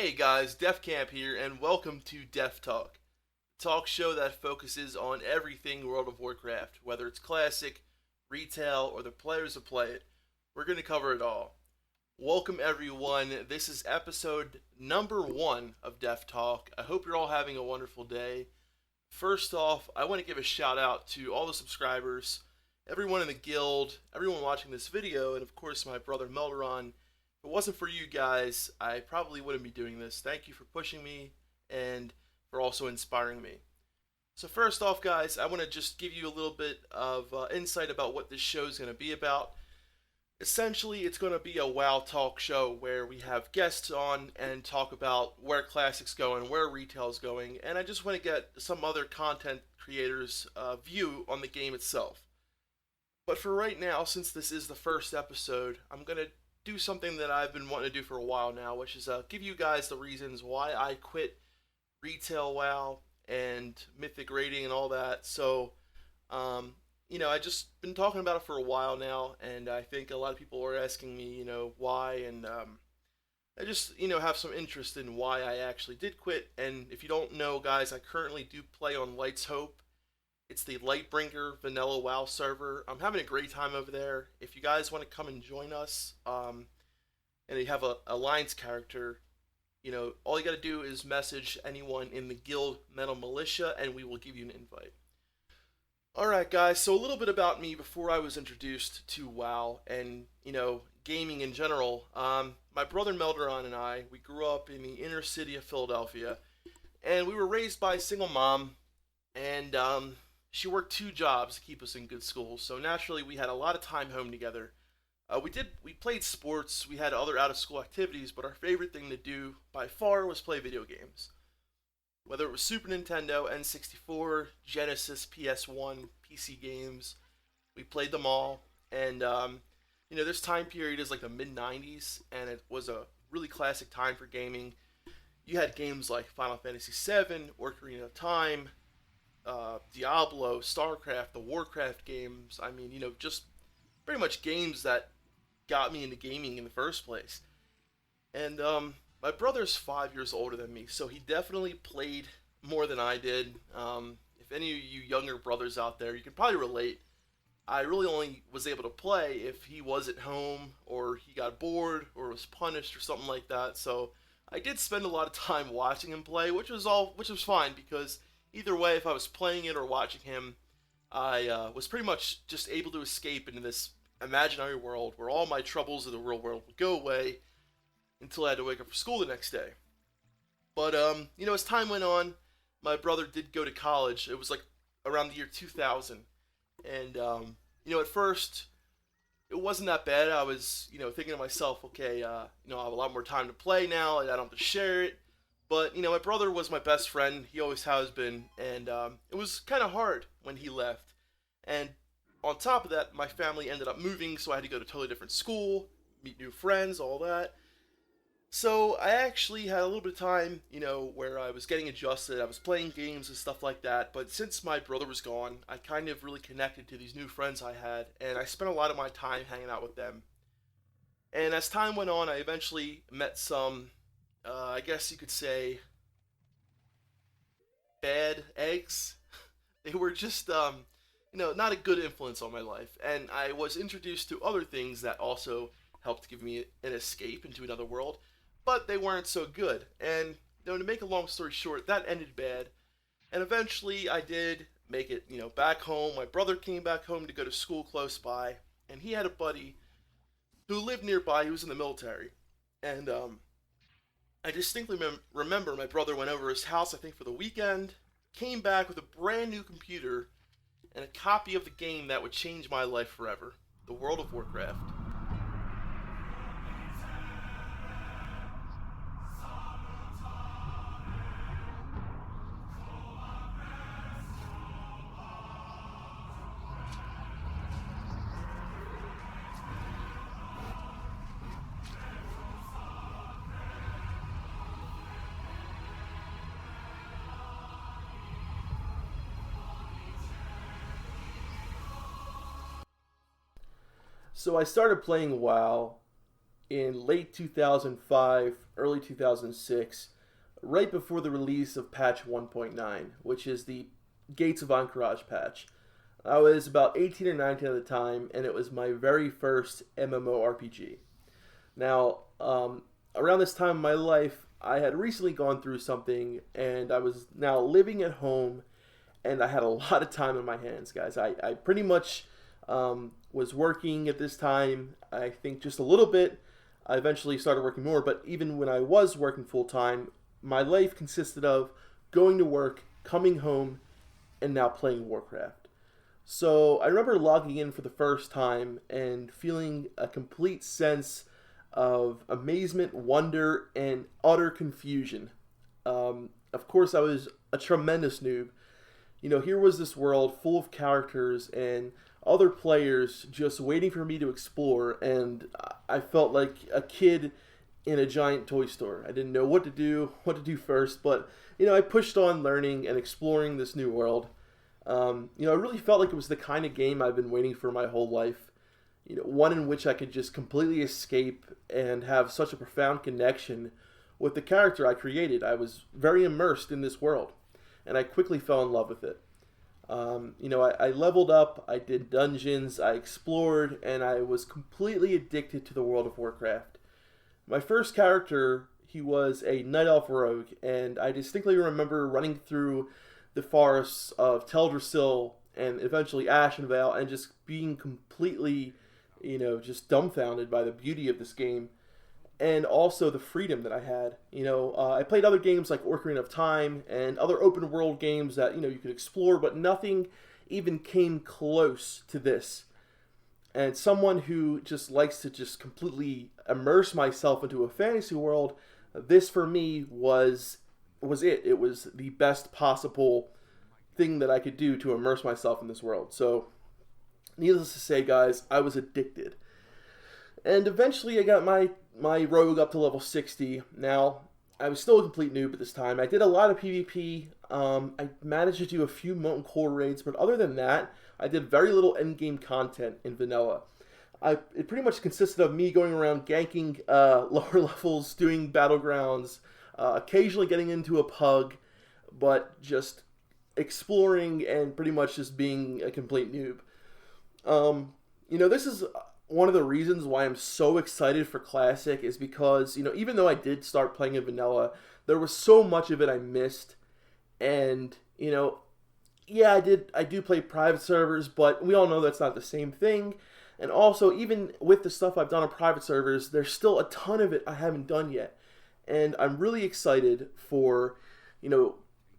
Hey guys, Defcamp here, and welcome to DefTalk, a talk show that focuses on everything World of Warcraft, whether it's classic, retail, or the players who play it. We're going to cover it all. Welcome everyone. This is episode number 1 of DefTalk. I hope you're all having a wonderful day. First off, I want to give a shout out to all the subscribers, everyone in the guild, everyone watching this video, and of course my brother Melderon. If it wasn't for you guys, I probably wouldn't be doing this. Thank you for pushing me and for also inspiring me. So first off, guys, I want to just give you a little bit of insight about what this show is going to be about. Essentially, it's going to be a WoW talk show where we have guests on and talk about where Classic's going, where retail's going, and I just want to get some other content creators' view on the game itself. But for right now, since this is the first episode, I'm going to do something that I've been wanting to do for a while now, which is give you guys the reasons why I quit retail WoW and mythic rating and all that. So, I just been talking about it for a while now, and I think a lot of people are asking me, why, and I just, have some interest in why I actually did quit. And if you don't know, guys, I currently do play on Light's Hope. It's the Lightbringer vanilla WoW server. I'm having a great time over there. If you guys want to come and join us, and you have a Alliance character, all you got to do is message anyone in the guild Metal Militia, and we will give you an invite. Alright guys, so a little bit about me before I was introduced to WoW and, gaming in general. My brother Melderon and I, we grew up in the inner city of Philadelphia, and we were raised by a single mom, and she worked 2 jobs to keep us in good schools, so naturally we had a lot of time home together. We played sports, we had other out-of-school activities, but our favorite thing to do, by far, was play video games. Whether it was Super Nintendo, N64, Genesis, PS1, PC games, we played them all. And, this time period is like the mid-90s, and it was a really classic time for gaming. You had games like Final Fantasy VII, Ocarina of Time, Diablo, StarCraft, the Warcraft games. I mean, just pretty much games that got me into gaming in the first place. And, my brother's 5 years older than me, so he definitely played more than I did. If any of you younger brothers out there, you can probably relate. I really only was able to play if he was at home, or he got bored, or was punished, or something like that. So I did spend a lot of time watching him play, which was fine, because either way, if I was playing it or watching him, I was pretty much just able to escape into this imaginary world where all my troubles of the real world would go away until I had to wake up for school the next day. But, as time went on, my brother did go to college. It was like around the year 2000. And, at first, it wasn't that bad. I was, thinking to myself, okay, I have a lot more time to play now, and I don't have to share it. But, my brother was my best friend. He always has been. And it was kind of hard when he left. And on top of that, my family ended up moving, so I had to go to a totally different school, meet new friends, all that. So I actually had a little bit of time, where I was getting adjusted. I was playing games and stuff like that. But since my brother was gone, I kind of really connected to these new friends I had, and I spent a lot of my time hanging out with them. And as time went on, I eventually met some, I guess you could say, bad eggs. They were just, not a good influence on my life. And I was introduced to other things that also helped give me an escape into another world, but they weren't so good. And, to make a long story short, that ended bad. And eventually I did make it, back home. My brother came back home to go to school close by, and he had a buddy who lived nearby who was in the military. And, I distinctly remember my brother went over his house, I think for the weekend, came back with a brand new computer and a copy of the game that would change my life forever, the World of Warcraft. So I started playing WoW in late 2005, early 2006, right before the release of patch 1.9, which is the Gates of Encourage patch. I was about 18 or 19 at the time, and it was my very first MMORPG. Now, around this time in my life, I had recently gone through something, and I was now living at home, and I had a lot of time in my hands, guys. I pretty much was working at this time, I think just a little bit. I eventually started working more, but even when I was working full-time, my life consisted of going to work, coming home, and now playing Warcraft. So I remember logging in for the first time and feeling a complete sense of amazement, wonder, and utter confusion. Of course, I was a tremendous noob. Here was this world full of characters and other players just waiting for me to explore, and I felt like a kid in a giant toy store. I didn't know what to do first, but I pushed on learning and exploring this new world. I really felt like it was the kind of game I've been waiting for my whole life. One in which I could just completely escape and have such a profound connection with the character I created. I was very immersed in this world, and I quickly fell in love with it. I leveled up, I did dungeons, I explored, and I was completely addicted to the World of Warcraft. My first character, he was a Night Elf rogue, and I distinctly remember running through the forests of Teldrassil and eventually Ashenvale and just being completely, just dumbfounded by the beauty of this game and also the freedom that I had. I played other games like Ocarina of Time and other open world games that, you could explore, but nothing even came close to this. And someone who just likes to just completely immerse myself into a fantasy world, this for me was it. It was the best possible thing that I could do to immerse myself in this world. So, needless to say, guys, I was addicted. And eventually I got my rogue up to level 60. Now, I was still a complete noob at this time. I did a lot of PvP. I managed to do a few Molten Core raids, but other than that, I did very little endgame content in vanilla. It pretty much consisted of me going around ganking lower levels, doing battlegrounds, occasionally getting into a pug, but just exploring and pretty much just being a complete noob. This is one of the reasons why I'm so excited for Classic is because, even though I did start playing in vanilla, there was so much of it I missed. And, yeah, I do play private servers, but we all know that's not the same thing. And also, even with the stuff I've done on private servers, there's still a ton of it I haven't done yet. And I'm really excited for,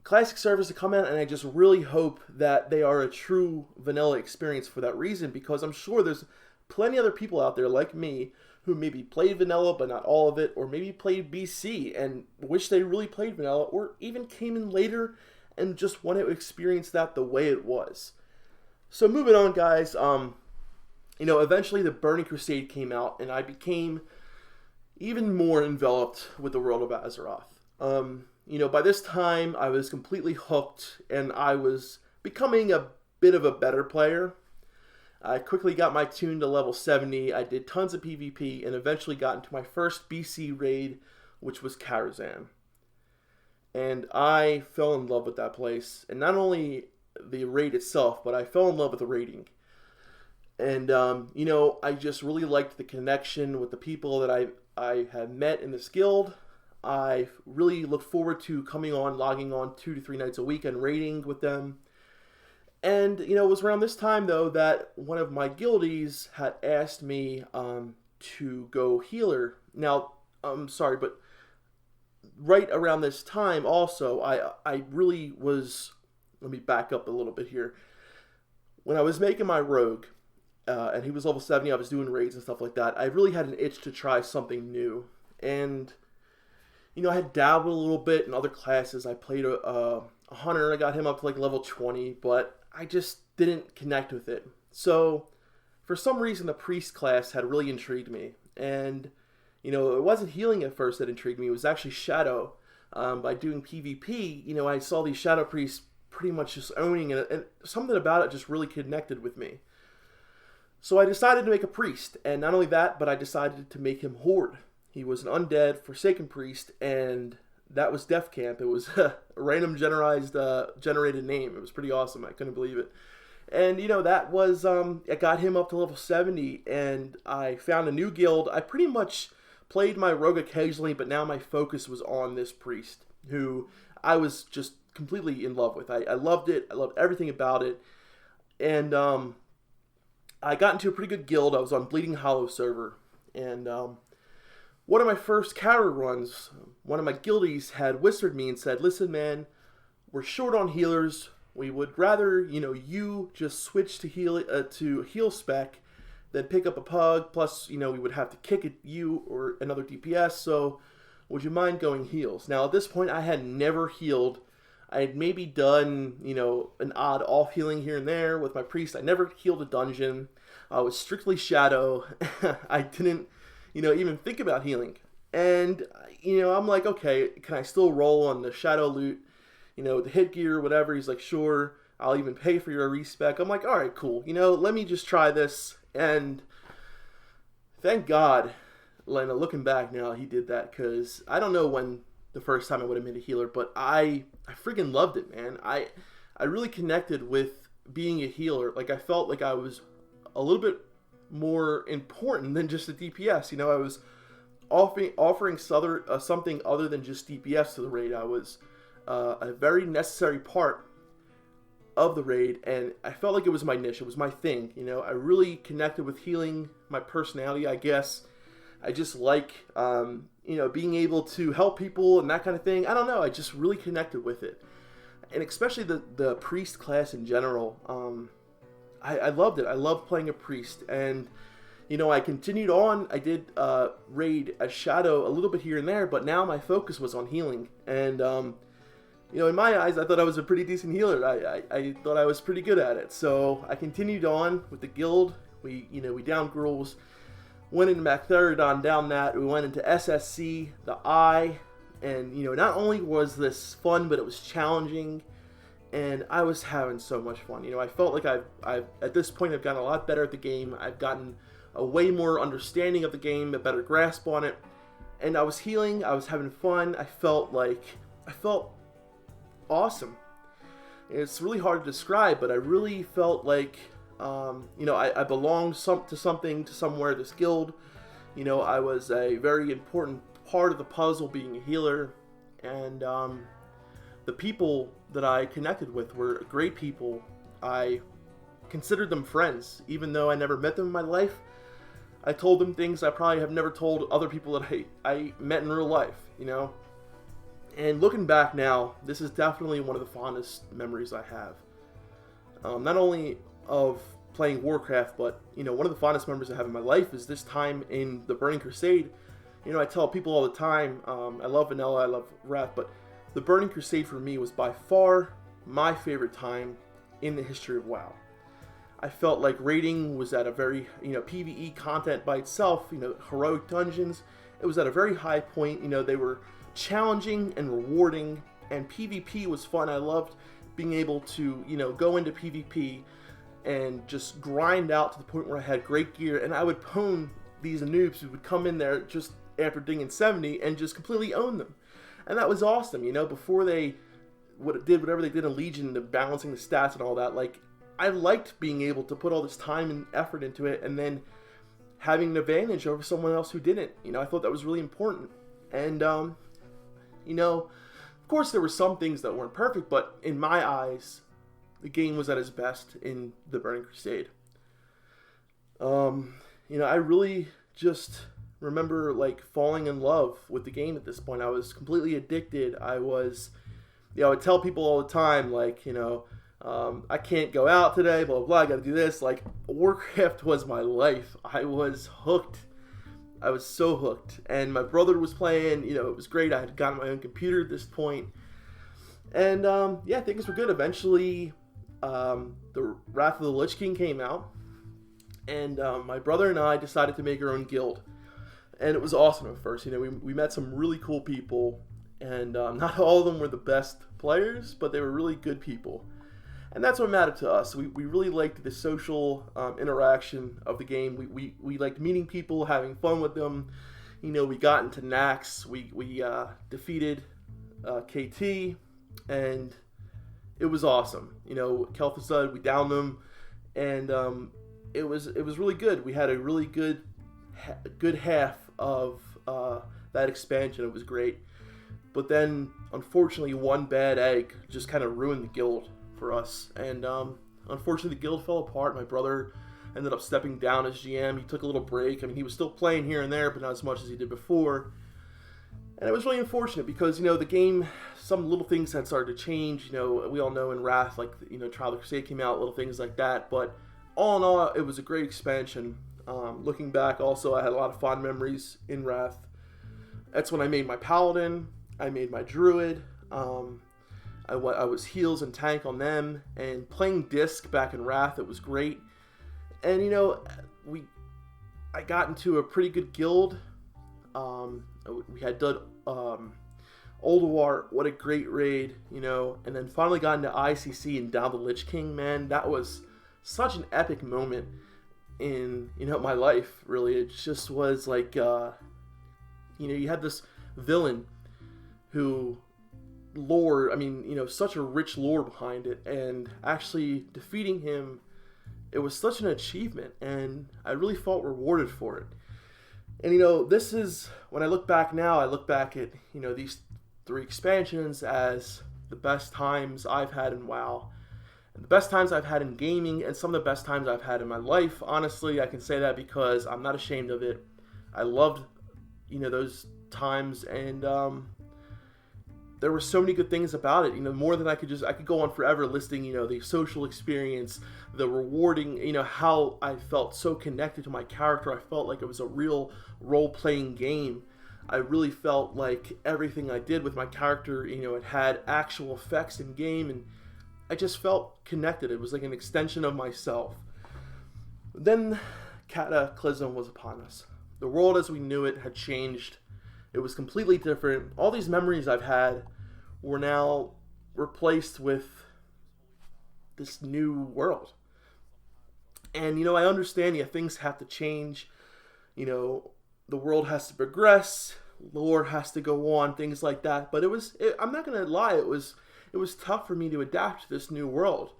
Classic servers to come out, and I just really hope that they are a true vanilla experience for that reason, because I'm sure there's plenty other people out there like me who maybe played vanilla but not all of it, or maybe played BC and wish they really played vanilla, or even came in later and just want to experience that the way it was. So moving on, guys, eventually the Burning Crusade came out, and I became even more enveloped with the world of Azeroth. By this time, I was completely hooked, and I was becoming a bit of a better player. I quickly got my tune to level 70, I did tons of PvP, and eventually got into my first BC raid, which was Karazhan. And I fell in love with that place, and not only the raid itself, but I fell in love with the raiding. And, I just really liked the connection with the people that I had met in this guild. I really look forward to logging on 2 to 3 nights a week and raiding with them. And, it was around this time, though, that one of my guildies had asked me to go healer. Now, I'm sorry, but right around this time also, I really was... Let me back up a little bit here. When I was making my rogue, and he was level 70, I was doing raids and stuff like that, I really had an itch to try something new. And... I had dabbled a little bit in other classes. I played a hunter. I got him up to level 20, but I just didn't connect with it. So, for some reason, the priest class had really intrigued me. And, it wasn't healing at first that intrigued me. It was actually shadow. By doing PvP, I saw these shadow priests pretty much just owning it. And something about it just really connected with me. So I decided to make a priest, and not only that, but I decided to make him Horde. He was an undead, forsaken priest, and that was Defcamp. It was a random generated name. It was pretty awesome. I couldn't believe it. And, that was, it got him up to level 70, and I found a new guild. I pretty much played my rogue occasionally, but now my focus was on this priest, who I was just completely in love with. I loved it. I loved everything about it. And I got into a pretty good guild. I was on Bleeding Hollow server. And one of my first counter runs, one of my guildies had whispered me and said, listen, man, we're short on healers. We would rather, you just switch to heal spec than pick up a pug. Plus, we would have to kick at you or another DPS. So would you mind going heals? Now, at this point, I had never healed. I had maybe done, an odd off healing here and there with my priest. I never healed a dungeon. I was strictly shadow. I didn't, even think about healing. And, I'm like, okay, can I still roll on the shadow loot? The hit gear, whatever. He's like, sure, I'll even pay for your respec. I'm like, all right, cool. Let me just try this. And thank God, looking back now, he did that, because I don't know when the first time I would have made a healer, but I freaking loved it, man. I really connected with being a healer. Like, I felt like I was a little bit more important than just a DPS. I was offering something other than just DPS to the raid. I was a very necessary part of the raid, and I felt like it was my niche. It was my thing. I really connected with healing, my personality, I guess. I just like, being able to help people and that kind of thing. I don't know. I just really connected with it. And especially the priest class in general. I loved it. I loved playing a priest. And, I continued on. I did raid as shadow a little bit here and there, but now my focus was on healing. And, in my eyes, I thought I was a pretty decent healer. I thought I was pretty good at it. So I continued on with the guild. We downed girls. Went into Melderon, down that. We went into SSC, the Eye, and not only was this fun, but it was challenging, and I was having so much fun. I felt like I've at this point I've gotten a lot better at the game. I've gotten a way more understanding of the game, a better grasp on it, and I was healing. I was having fun. I felt awesome. It's really hard to describe, but I really felt like. I belonged to somewhere, this guild. I was a very important part of the puzzle, being a healer, and the people that I connected with were great people. I considered them friends, even though I never met them in my life. I told them things I probably have never told other people that I met in real life, And looking back now, this is definitely one of the fondest memories I have. Not only of playing Warcraft, but one of the fondest memories I have in my life is this time in the Burning Crusade. I tell people all the time, I love Vanilla, I love Wrath, but the Burning Crusade for me was by far my favorite time in the history of WoW. I felt like raiding was at a very, PvE content by itself, heroic dungeons. It was at a very high point. They were challenging and rewarding, and PvP was fun. I loved being able to, go into PvP and just grind out to the point where I had great gear, and I would pwn these noobs who would come in there just after dinging 70 and just completely own them. And that was awesome, before they did whatever they did in Legion, the balancing the stats and all that. Like, I liked being able to put all this time and effort into it and then having an advantage over someone else who didn't. I thought that was really important. And, of course there were some things that weren't perfect, but in my eyes, the game was at its best in the Burning Crusade. I really just remember falling in love with the game at this point. I was completely addicted. I would tell people all the time, I can't go out today, blah, blah, blah, I gotta do this. Warcraft was my life. I was hooked. I was so hooked. And my brother was playing, it was great. I had gotten my own computer at this point. And, things were good. Eventually, the Wrath of the Lich King came out. And my brother and I decided to make our own guild. And it was awesome at first. We met some really cool people. And not all of them were the best players, but they were really good people. And that's what mattered to us. We really liked the social interaction of the game. We liked meeting people, having fun with them. We got into Nax. We defeated KT, and it was awesome. Kel'Thuzad, we downed them, and it was really good. We had a really good half of that expansion. It was great. But then, unfortunately, one bad egg just kind of ruined the guild for us. And unfortunately, the guild fell apart. My brother ended up stepping down as GM. He took a little break. I mean, he was still playing here and there, but not as much as he did before. And it was really unfortunate because, the game, some little things had started to change. We all know in Wrath, like, Trial of the Crusade came out, little things like that. But all in all, it was a great expansion. Looking back, also, I had a lot of fond memories in Wrath. That's when I made my Paladin. I made my Druid. I was heals and tank on them. And playing Disc back in Wrath, it was great. And, I got into a pretty good guild. We had done Ulduar, what a great raid, and then finally got into ICC and down the Lich King, man. That was such an epic moment in, my life, really. It just was like, you had this villain who such a rich lore behind it, and actually defeating him, it was such an achievement, and I really felt rewarded for it. And, this is, when I look back now, I look back at, these 3 expansions as the best times I've had in WoW, and the best times I've had in gaming, and some of the best times I've had in my life. Honestly, I can say that because I'm not ashamed of it. I loved, those times, and there were so many good things about it, more than I could go on forever listing, the social experience, the rewarding, how I felt so connected to my character. I felt like it was a real role-playing game. I really felt like everything I did with my character, it had actual effects in game, and I just felt connected. It was like an extension of myself. Then Cataclysm was upon us. The world as we knew it had changed. It was completely different. All these memories I've had were now replaced with this new world. And, I understand, things have to change. The world has to progress. Lore has to go on, things like that. But I'm not going to lie, it was tough for me to adapt to this new world.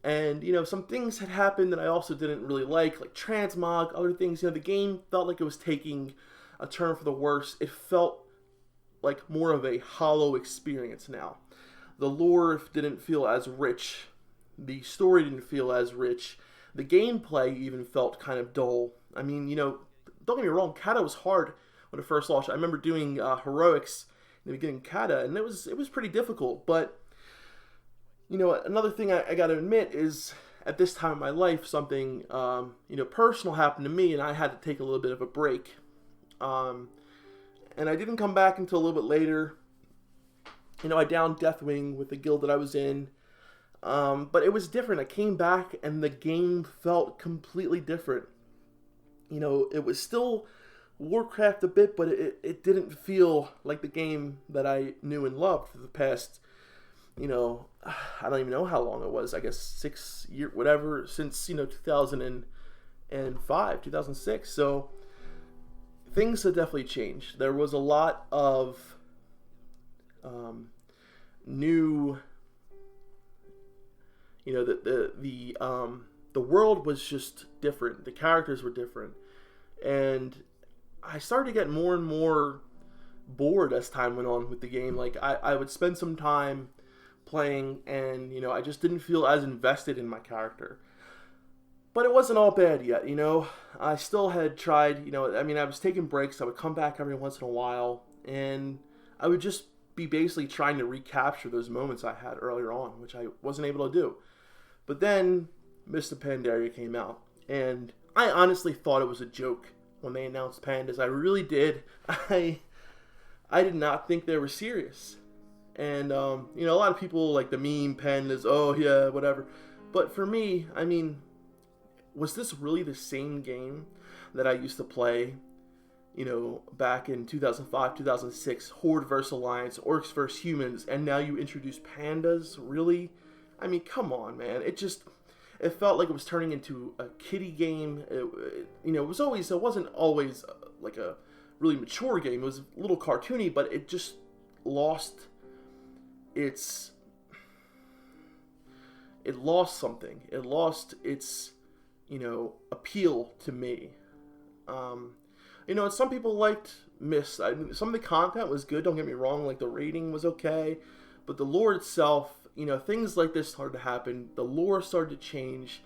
And, some things had happened that I also didn't really like transmog, other things. The game felt like it was taking a turn for the worse. It felt like more of a hollow experience now. The lore didn't feel as rich. The story didn't feel as rich. The gameplay even felt kind of dull. I mean, don't get me wrong, Kata was hard when it first launched. I remember doing heroics in the beginning of Kata, and it was pretty difficult. But, another thing I got to admit is, at this time in my life, something, personal happened to me, and I had to take a little bit of a break. And I didn't come back until a little bit later. I downed Deathwing with the guild that I was in. But it was different. I came back and the game felt completely different. It was still Warcraft a bit, but it didn't feel like the game that I knew and loved for the past, I don't even know how long it was. I guess 6 years, whatever, since, 2005, 2006. So things have definitely changed. There was a lot of new, the world was just different. The characters were different, and I started to get more and more bored as time went on with the game. Like I would spend some time playing, and I just didn't feel as invested in my character. But it wasn't all bad yet, I still had tried, I was taking breaks. I would come back every once in a while, and I would just be basically trying to recapture those moments I had earlier on, which I wasn't able to do. But then Mist of Pandaria came out, and I honestly thought it was a joke when they announced Pandas. I really did. I did not think they were serious. And, a lot of people like the meme Pandas, oh yeah, whatever. But for me, was this really the same game that I used to play, back in 2005, 2006, Horde vs. Alliance, Orcs vs. Humans, and now you introduce Pandas? Really? I mean, come on, man. It felt like it was turning into a kiddie game. It wasn't always like a really mature game. It was a little cartoony, but it just lost its something. It lost its, appeal to me. And some people liked Mist. Some of the content was good, don't get me wrong, like the rating was okay, but the lore itself, things like this started to happen. The lore started to change.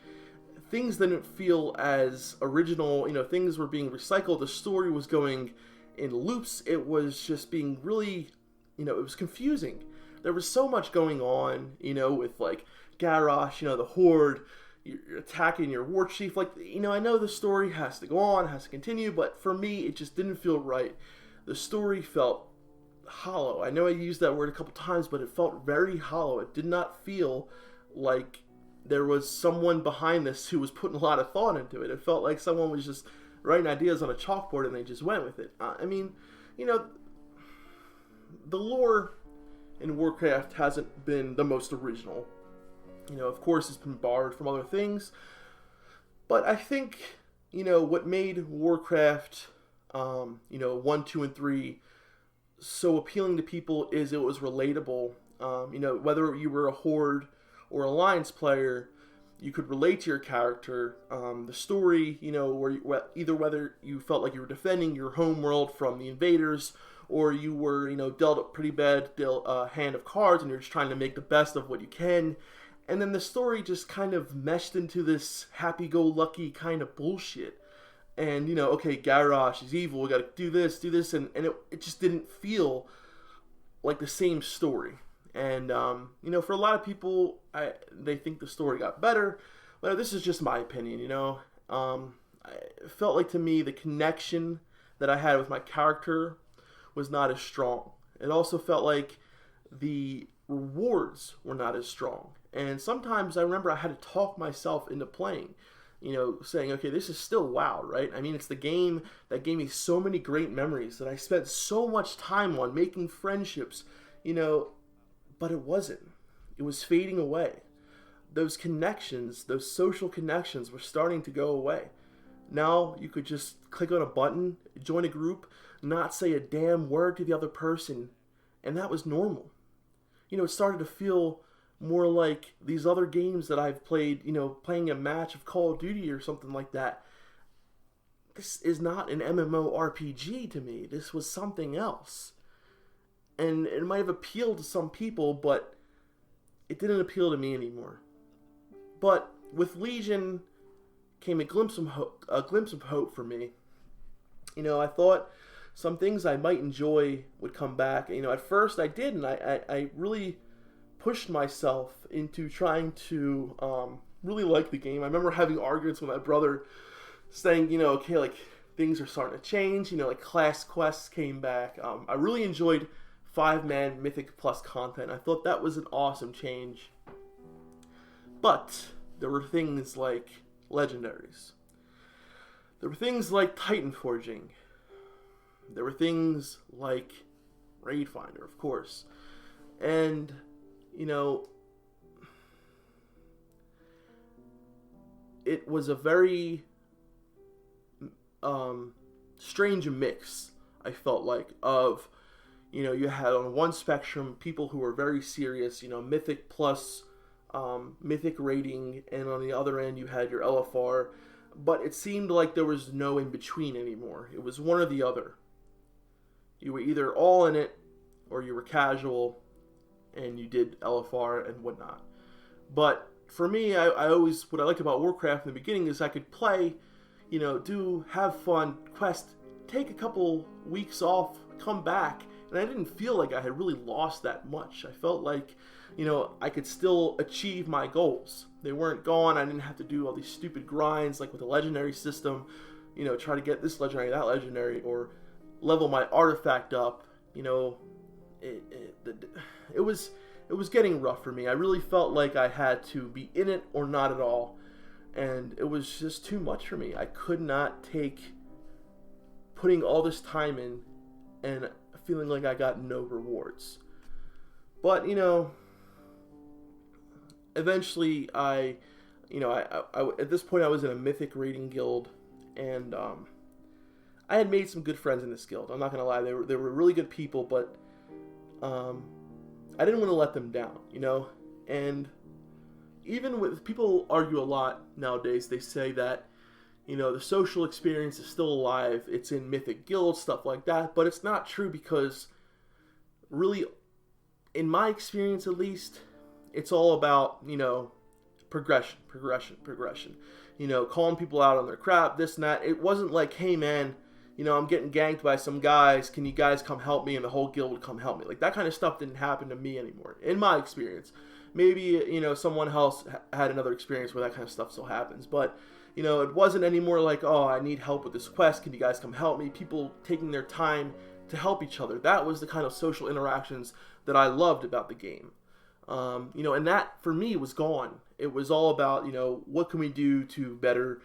Things didn't feel as original, things were being recycled. The story was going in loops. It was just being really, it was confusing. There was so much going on, with like Garrosh, the Horde, you're attacking your war chief. Like, I know the story has to go on, has to continue, but for me, it just didn't feel right. The story felt hollow. I know I used that word a couple times, but it felt very hollow. It did not feel like there was someone behind this who was putting a lot of thought into it. It felt like someone was just writing ideas on a chalkboard and they just went with it. The lore in Warcraft hasn't been the most original. Of course, it's been borrowed from other things. But I think, what made Warcraft, 1, 2, and 3 so appealing to people is it was relatable. Whether you were a Horde or Alliance player, you could relate to your character. The story, whether you felt like you were defending your home world from the invaders, or you were, dealt a pretty bad hand of cards and you're just trying to make the best of what you can. And then the story just kind of meshed into this happy-go-lucky kind of bullshit. And, okay, Garrosh is evil, we gotta do this, and it just didn't feel like the same story. And, for a lot of people, they think the story got better, but this is just my opinion, it felt like, to me, the connection that I had with my character was not as strong. It also felt like the rewards were not as strong. And sometimes I remember I had to talk myself into playing, saying, okay, this is still WoW, right? I mean, it's the game that gave me so many great memories that I spent so much time on, making friendships, but it wasn't. It was fading away. Those connections, those social connections were starting to go away. Now you could just click on a button, join a group, not say a damn word to the other person, and that was normal. It started to feel more like these other games that I've played, playing a match of Call of Duty or something like that. This is not an MMORPG to me. This was something else. And it might have appealed to some people, but it didn't appeal to me anymore. But with Legion came a glimpse of hope for me. I thought some things I might enjoy would come back. At first I did, and I really pushed myself into trying to really like the game. I remember having arguments with my brother saying, okay, like, things are starting to change, like class quests came back. I really enjoyed 5-man Mythic Plus content. I thought that was an awesome change. But there were things like legendaries. There were things like Titan Forging. There were things like Raid Finder, of course. And it was a very strange mix, I felt like, of, you had on one spectrum people who were very serious, Mythic plus Mythic rating, and on the other end you had your LFR, but it seemed like there was no in-between anymore. It was one or the other. You were either all in it, or you were casual, and you did LFR and whatnot. But for me, what I liked about Warcraft in the beginning is I could play, have fun, quest, take a couple weeks off, come back, and I didn't feel like I had really lost that much. I felt like, I could still achieve my goals. They weren't gone. I didn't have to do all these stupid grinds like with the legendary system, try to get this legendary, that legendary, or level my artifact up. It was getting rough for me. I really felt like I had to be in it or not at all, and it was just too much for me. I could not take putting all this time in and feeling like I got no rewards. But eventually at this point I was in a mythic raiding guild, and I had made some good friends in this guild. I'm not gonna lie, they were really good people, but I didn't want to let them down, and even with people argue a lot nowadays, they say that the social experience is still alive. It's in mythic guilds, stuff like that, but it's not true, because really, in my experience at least, it's all about progression. Calling people out on their crap, this and that. It wasn't like, hey man, I'm getting ganked by some guys, can you guys come help me? And the whole guild would come help me. Like, that kind of stuff didn't happen to me anymore, in my experience. Maybe, someone else had another experience where that kind of stuff still happens. But, it wasn't anymore like, oh, I need help with this quest, can you guys come help me? People taking their time to help each other. That was the kind of social interactions that I loved about the game. And that, for me, was gone. It was all about, what can we do to better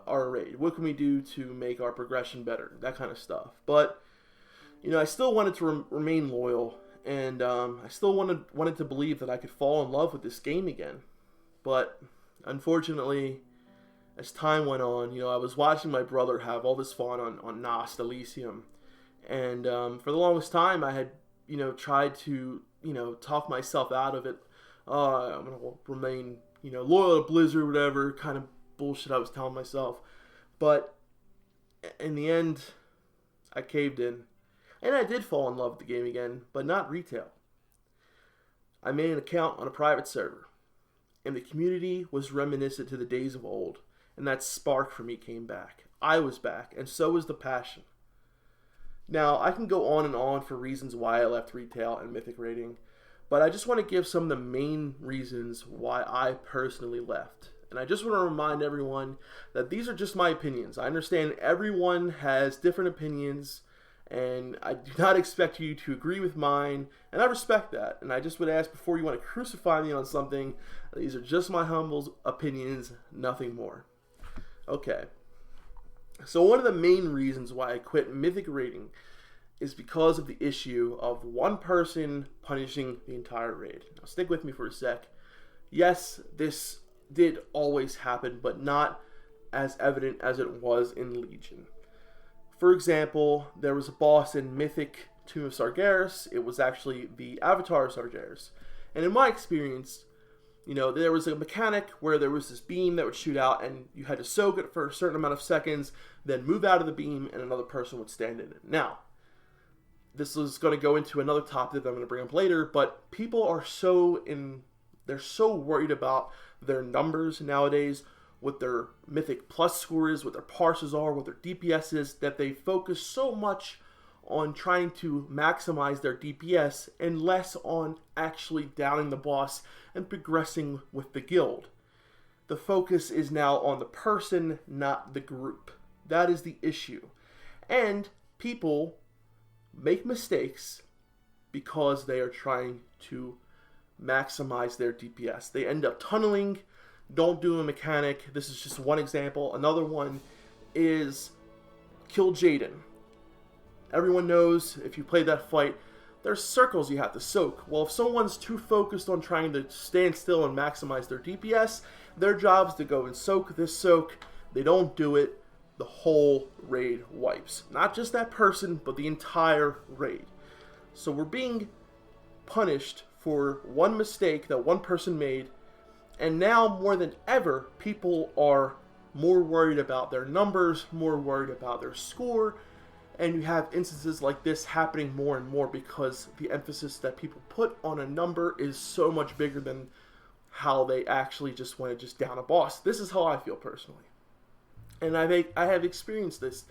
our raid? What can we do to make our progression better? That kind of stuff. But, I still wanted to remain loyal, and I still wanted to believe that I could fall in love with this game again. But, unfortunately, as time went on, I was watching my brother have all this fun on Nost Elysium. And for the longest time, I had, tried to, talk myself out of it. I'm going to remain, loyal to Blizzard, whatever kind of bullshit I was telling myself. But in the end, I caved in. And I did fall in love with the game again, but not retail. I made an account on a private server, and the community was reminiscent to the days of old, and that spark for me came back. I was back, and so was the passion. Now, I can go on and on for reasons why I left retail and mythic raiding, but I just want to give some of the main reasons why I personally left. And I just want to remind everyone that these are just my opinions. I understand everyone has different opinions, and I do not expect you to agree with mine, and I respect that. And I just would ask, before you want to crucify me on something, these are just my humble opinions, nothing more. Okay. So one of the main reasons why I quit mythic raiding is because of the issue of one person punishing the entire raid. Now stick with me for a sec. Yes, this did always happen, but not as evident as it was in Legion. For example, there was a boss in Mythic Tomb of Sargeras. It was actually the Avatar of Sargeras. And in my experience, there was a mechanic where there was this beam that would shoot out, and you had to soak it for a certain amount of seconds, then move out of the beam, and another person would stand in it. Now, this is going to go into another topic that I'm going to bring up later, but people are they're so worried about their numbers nowadays, what their Mythic Plus score is, what their parses are, what their DPS is, that they focus so much on trying to maximize their DPS and less on actually downing the boss and progressing with the guild. The focus is now on the person, not the group. That is the issue. And people make mistakes because they are trying to maximize their DPS. They end up tunneling, don't do a mechanic. This is just one example. Another one is kill Jaden. Everyone knows if you play that fight, there's circles you have to soak. Well, if someone's too focused on trying to stand still and maximize their DPS, their job is to go and soak this soak. They don't do it, the whole raid wipes. Not just that person, but the entire raid. So we're being punished for one mistake that one person made, and now more than ever, people are more worried about their numbers, more worried about their score, and you have instances like this happening more and more because the emphasis that people put on a number is so much bigger than how they actually just want to just down a boss. This is how I feel personally. And I have experienced this.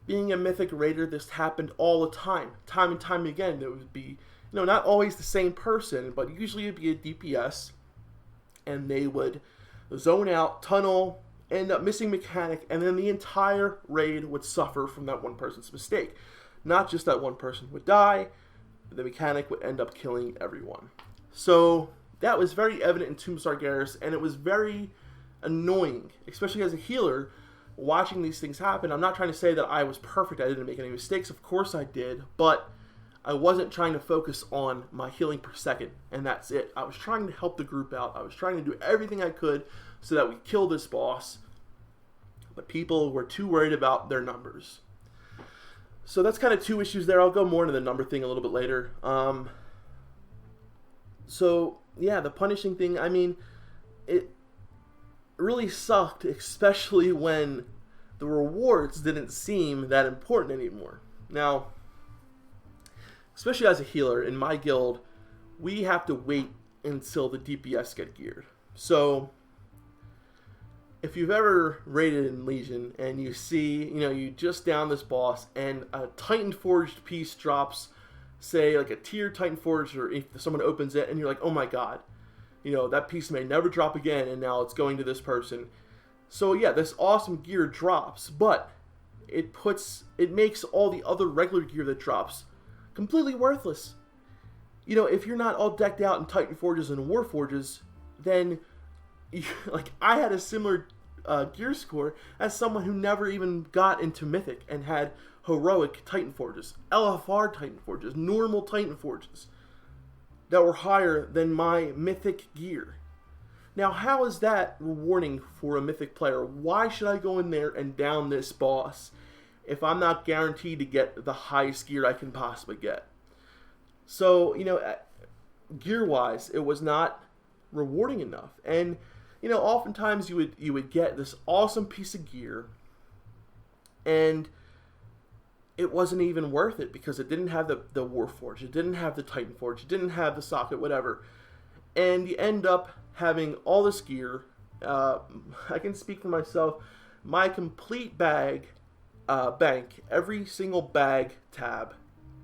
Being a Mythic Raider, this happened all the time. Time and time again, there would be, not always the same person, but usually it would be a DPS, and they would zone out, tunnel, end up missing mechanic, and then the entire raid would suffer from that one person's mistake. Not just that one person would die, the mechanic would end up killing everyone. So that was very evident in Tomb of Sargeras, and it was very annoying, especially as a healer, watching these things happen. I'm not trying to say that I was perfect, I didn't make any mistakes, of course I did, but I wasn't trying to focus on my healing per second, and that's it. I was trying to help the group out. I was trying to do everything I could so that we kill this boss, but people were too worried about their numbers. So that's kind of two issues there. I'll go more into the number thing a little bit later. So yeah, the punishing thing, I mean, it really sucked, especially when the rewards didn't seem that important anymore. Now, especially as a healer in my guild, we have to wait until the DPS get geared. So if you've ever raided in Legion and you see, you just down this boss and a Titan Forged piece drops, say like a tier Titan Forged, or if someone opens it and you're like, oh my god, that piece may never drop again, and now it's going to this person. So yeah, this awesome gear drops, but it makes all the other regular gear that drops completely worthless. If you're not all decked out in Titan Forges and War Forges, then like I had a similar gear score as someone who never even got into Mythic and had heroic Titan Forges, LFR Titan Forges, normal Titan Forges that were higher than my Mythic gear. Now, how is that rewarding for a Mythic player? Why should I go in there and down this boss if I'm not guaranteed to get the highest gear I can possibly get? So, gear-wise, it was not rewarding enough. And, oftentimes you would get this awesome piece of gear, and it wasn't even worth it because it didn't have the Warforge, it didn't have the Titan Forge, it didn't have the socket, whatever. And you end up having all this gear. I can speak for myself. My complete bank, every single bag tab,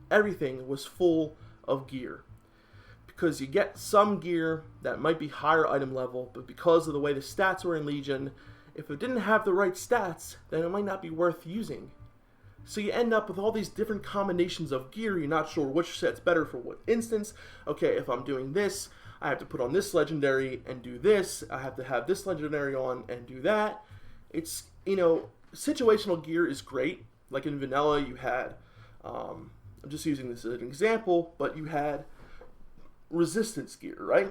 everything was full of gear. Because you get some gear that might be higher item level, but because of the way the stats were in Legion, if it didn't have the right stats, then it might not be worth using. So you end up with all these different combinations of gear. You're not sure which set's better for what instance. Okay, if I'm doing this, I have to put on this legendary and do this. I have to have this legendary on and do that. It's, situational gear is great. Like in Vanilla, you had, I'm just using this as an example, but you had resistance gear, right?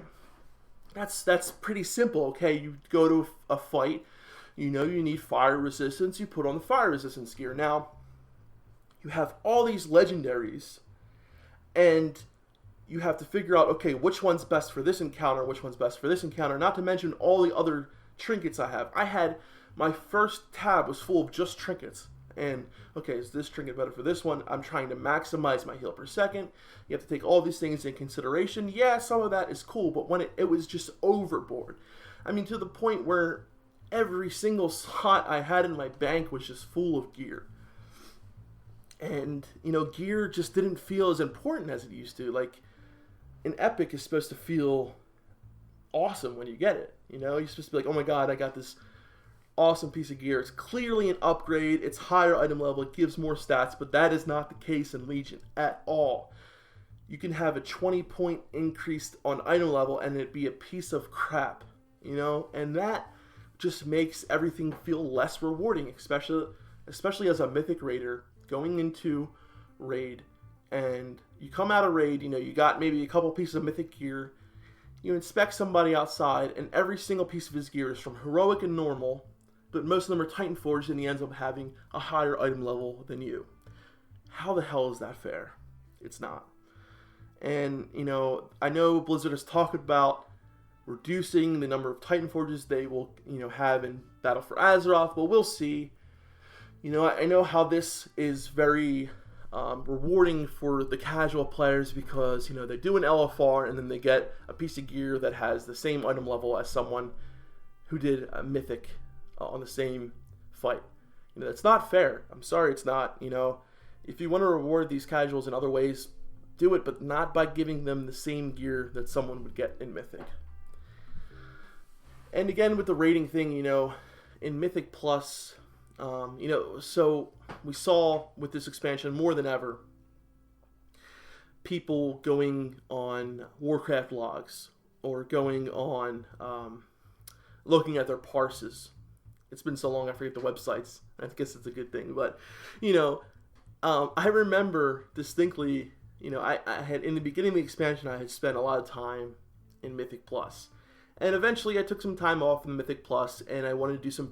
That's pretty simple. Okay, you go to a fight, you need fire resistance, you put on the fire resistance gear. Now, you have all these legendaries, and you have to figure out, okay, which one's best for this encounter, which one's best for this encounter, not to mention all the other trinkets I have. I had, my first tab was full of just trinkets. And, okay, is this trinket better for this one? I'm trying to maximize my heal per second. You have to take all these things in consideration. Yeah, some of that is cool, but when it was just overboard. I mean, to the point where every single slot I had in my bank was just full of gear. And, gear just didn't feel as important as it used to. Like, an epic is supposed to feel awesome when you get it. You're supposed to be like, oh my god, I got this awesome piece of gear. It's clearly an upgrade. It's higher item level. It gives more stats, but that is not the case in Legion at all. You can have a 20-point increase on item level and it be a piece of crap, and that just makes everything feel less rewarding, especially as a Mythic Raider going into raid, and you come out of raid, you got maybe a couple pieces of Mythic gear, you inspect somebody outside, and every single piece of his gear is from heroic and normal, but most of them are Titan Forged, and he ends up having a higher item level than you. How the hell is that fair? It's not. And, I know Blizzard has talked about reducing the number of Titan Forges they will, have in Battle for Azeroth, but we'll see. I know how this is very rewarding for the casual players because, they do an LFR and then they get a piece of gear that has the same item level as someone who did a Mythic on the same fight. That's not fair. I'm sorry, it's not. If you want to reward these casuals in other ways, do it, but not by giving them the same gear that someone would get in Mythic. And again, with the rating thing, in Mythic Plus, so we saw with this expansion more than ever people going on Warcraft logs or going on looking at their parses. It's been so long I forget the websites. I guess it's a good thing, but I remember distinctly I had, in the beginning of the expansion, I had spent a lot of time in Mythic Plus. And eventually I took some time off in the Mythic Plus, and I wanted to do some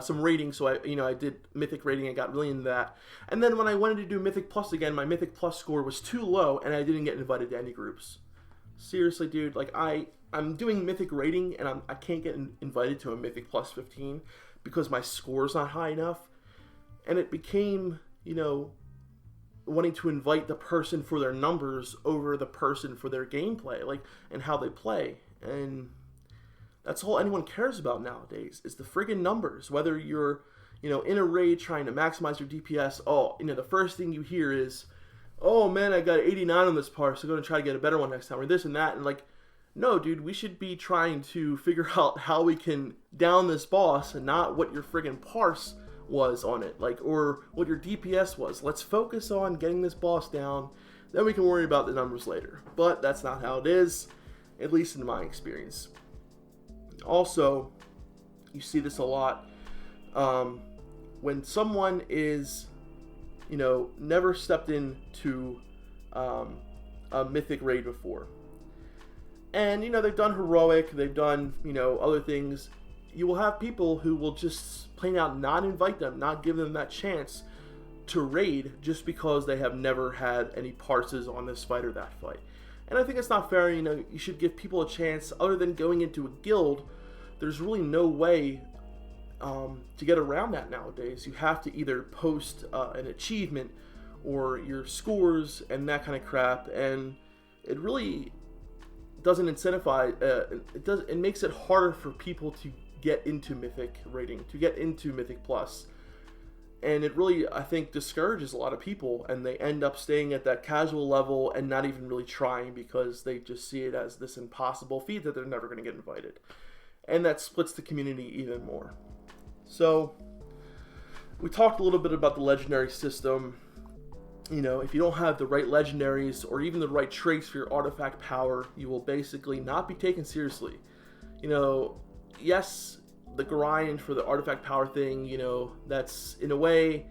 some raiding, so I did Mythic raiding. I got really into that. And then when I wanted to do Mythic Plus again, my Mythic Plus score was too low, and I didn't get invited to any groups. Seriously, dude, like, I'm doing Mythic raiding, and I can't get invited to a Mythic Plus 15 because my score's not high enough. And it became, wanting to invite the person for their numbers over the person for their gameplay, like, and how they play. And that's all anyone cares about nowadays is the friggin' numbers. Whether you're, in a raid trying to maximize your DPS, the first thing you hear is, oh man, I got 89 on this part, so I'm going to try to get a better one next time, or this and that. And like, no, dude, we should be trying to figure out how we can down this boss and not what your friggin' parse was on it, like, or what your DPS was. Let's focus on getting this boss down, then we can worry about the numbers later. But that's not how it is, at least in my experience. Also, you see this a lot when someone is, never stepped into a mythic raid before, and they've done heroic, they've done other things. You will have people who will just plain out not invite them, not give them that chance to raid just because they have never had any parses on this fight or that fight. And I think it's not fair. You should give people a chance. Other than going into a guild, there's really no way to get around that nowadays. You have to either post an achievement or your scores and that kind of crap, and it really doesn't incentivize. It makes it harder for people to get into Mythic rating, to get into Mythic Plus. And it really, I think, discourages a lot of people, and they end up staying at that casual level and not even really trying because they just see it as this impossible feat that they're never going to get invited. And that splits the community even more. So, we talked a little bit about the legendary system. If you don't have the right legendaries or even the right traits for your artifact power, you will basically not be taken seriously. Yes, the grind for the artifact power thing, that's, in a way,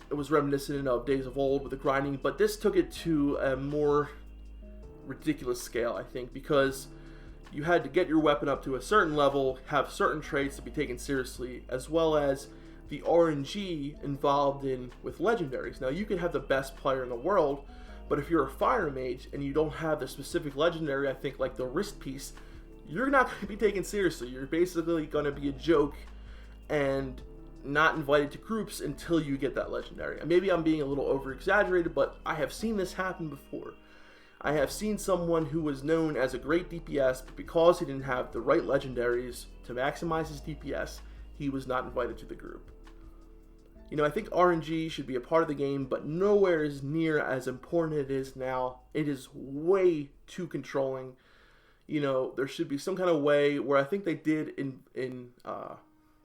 it was reminiscent of days of old with the grinding, but this took it to a more ridiculous scale, I think, because you had to get your weapon up to a certain level, have certain traits to be taken seriously, as well as the RNG involved with legendaries. Now, you can have the best player in the world, but if you're a fire mage and you don't have the specific legendary, I think, like the wrist piece, you're not going to be taken seriously. You're basically going to be a joke and not invited to groups until you get that legendary. And maybe I'm being a little over-exaggerated, but I have seen this happen before. I have seen someone who was known as a great DPS, but because he didn't have the right legendaries to maximize his DPS, he was not invited to the group. I think RNG should be a part of the game, but nowhere is near as important it is now. It is way too controlling. There should be some kind of way where I think they did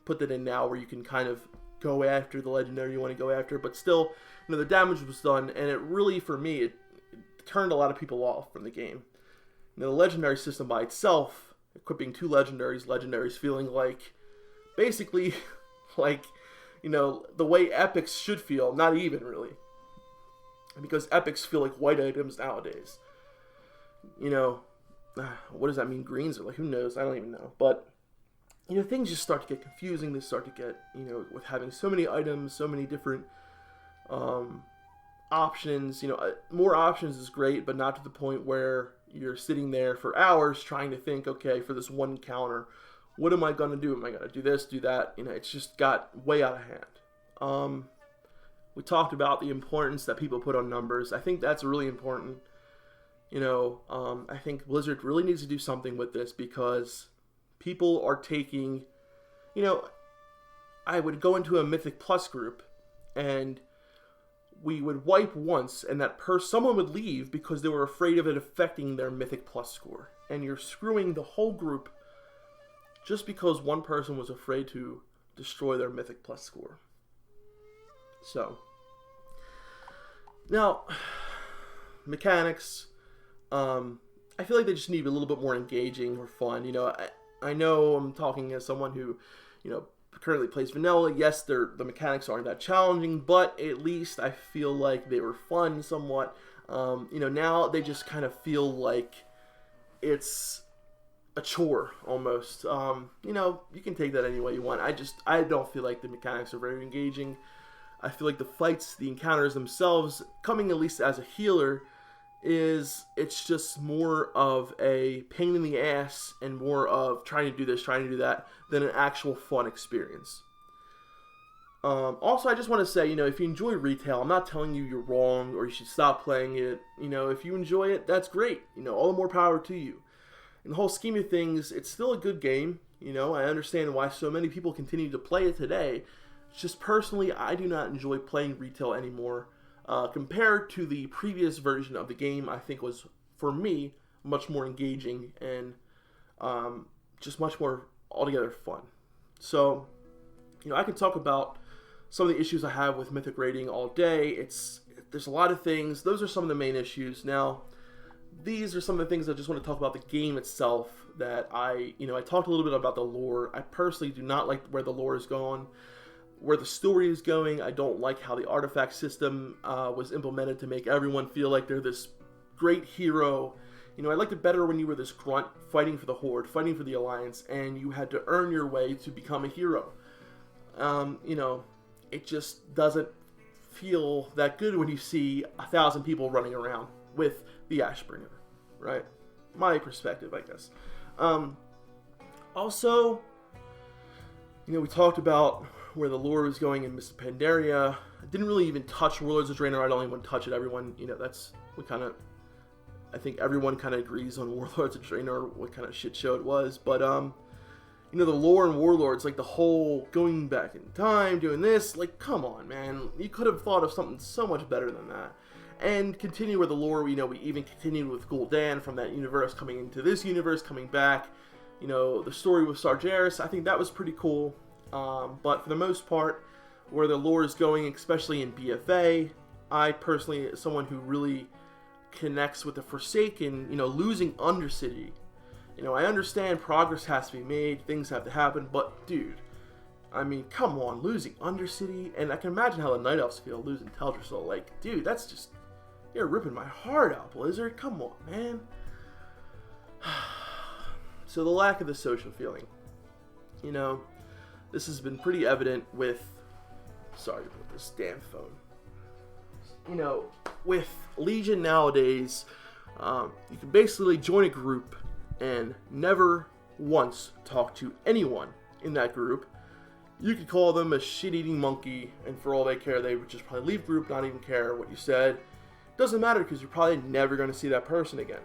put that in now, where you can kind of go after the legendary you want to go after, but still, the damage was done, and it really, for me, it turned a lot of people off from the game. The legendary system by itself, equipping 2 legendaries feeling like, basically, like, the way epics should feel, not even really. Because epics feel like white items nowadays. What does that mean? Greens are like, who knows? I don't even know. But, things just start to get confusing. They start to get, with having so many items, so many different options. More options is great, but not to the point where you're sitting there for hours trying to think, okay, for this one encounter, what am I going to do? Am I going to do this, do that? It's just got way out of hand. We talked about the importance that people put on numbers. I think that's really important. I think Blizzard really needs to do something with this, because people are taking, I would go into a Mythic Plus group and we would wipe once, and someone would leave because they were afraid of it affecting their Mythic Plus score. And you're screwing the whole group just because one person was afraid to destroy their Mythic Plus score. So, now, mechanics, I feel like they just need to be a little bit more engaging or fun. I know I'm talking as someone who, currently plays vanilla, yes, the mechanics aren't that challenging, but at least I feel like they were fun somewhat. Now they just kind of feel like it's a chore almost. You can take that any way you want. I don't feel like the mechanics are very engaging. I feel like the fights, the encounters themselves, coming at least as a healer, it's just more of a pain in the ass and more of trying to do this, trying to do that, than an actual fun experience. Also, I just want to say, if you enjoy retail, I'm not telling you you're wrong or you should stop playing it. If you enjoy it, that's great. All the more power to you. In the whole scheme of things, it's still a good game. I understand why so many people continue to play it today. It's just personally, I do not enjoy playing retail anymore. Compared to the previous version of the game, I think was, for me, much more engaging and just much more altogether fun. So, I can talk about some of the issues I have with Mythic rating all day. There's a lot of things. Those are some of the main issues. Now, these are some of the things I just want to talk about the game itself that I talked a little bit about the lore. I personally do not like where the lore is going, where the story is going. I don't like how the artifact system was implemented to make everyone feel like they're this great hero. I liked it better when you were this grunt fighting for the Horde, fighting for the Alliance, and you had to earn your way to become a hero. It just doesn't feel that good when you see 1,000 people running around with the Ashbringer, right? My perspective, I guess. Also, we talked about where the lore was going in Mists of Pandaria. I didn't really even touch Warlords of Draenor. I don't even touch it. Everyone, I think everyone kind of agrees on Warlords of Draenor, what kind of shit show it was. But, the lore in Warlords, like the whole going back in time, doing this, like, come on, man. You could have thought of something so much better than that. And continue with the lore, we even continued with Gul'dan from that universe coming into this universe, coming back. The story with Sargeras, I think that was pretty cool. But for the most part, where the lore is going, especially in BFA, I personally, as someone who really connects with the Forsaken, losing Undercity. I understand progress has to be made, things have to happen, but dude, come on, losing Undercity, and I can imagine how the Night Elves feel losing Teldrassil. Like, dude, that's just, you're ripping my heart out, Blizzard. Come on, man. So the lack of the social feeling. This has been pretty evident with, sorry about this damn phone. With Legion nowadays, you can basically join a group and never once talk to anyone in that group. You could call them a shit-eating monkey, and for all they care, they would just probably leave group, not even care what you said. Doesn't matter because you're probably never going to see that person again.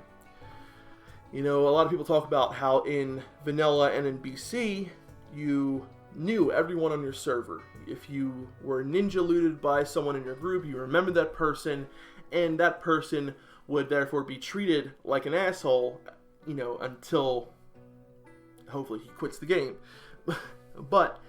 A lot of people talk about how in Vanilla and in BC, you knew everyone on your server. If you were ninja looted by someone in your group, you remembered that person, and that person would therefore be treated like an asshole, until hopefully he quits the game. But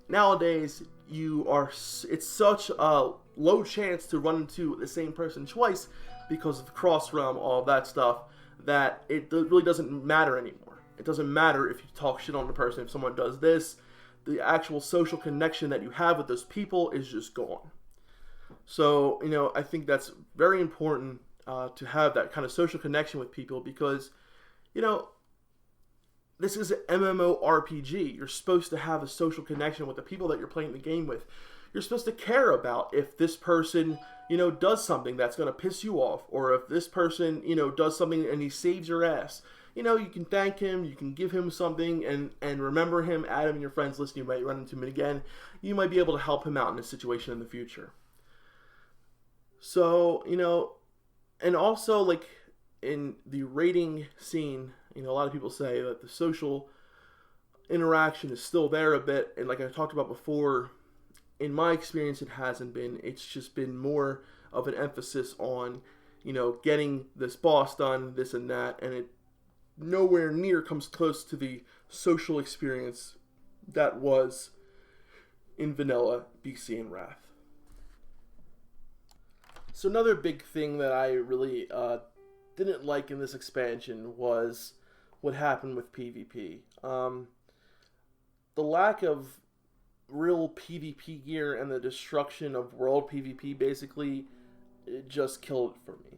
nowadays, it's such a low chance to run into the same person twice because of the cross realm, all of that stuff, that it really doesn't matter anymore. It doesn't matter if you talk shit on the person, if someone does this. The actual social connection that you have with those people is just gone. So, I think that's very important to have that kind of social connection with people because, this is an MMORPG. You're supposed to have a social connection with the people that you're playing the game with. You're supposed to care about if this person, does something that's going to piss you off, or if this person, does something and he saves your ass. You can thank him, you can give him something, and remember him, add him in your friends list. You might run into him again. You might be able to help him out in a situation in the future. So, and also, like, in the raiding scene, a lot of people say that the social interaction is still there a bit, and like I talked about before, in my experience, it hasn't been. It's just been more of an emphasis on, getting this boss done, this and that, and it nowhere near comes close to the social experience that was in Vanilla, BC, and Wrath. So another big thing that I really didn't like in this expansion was what happened with PvP. The lack of real PvP gear and the destruction of world PvP basically, it just killed it for me.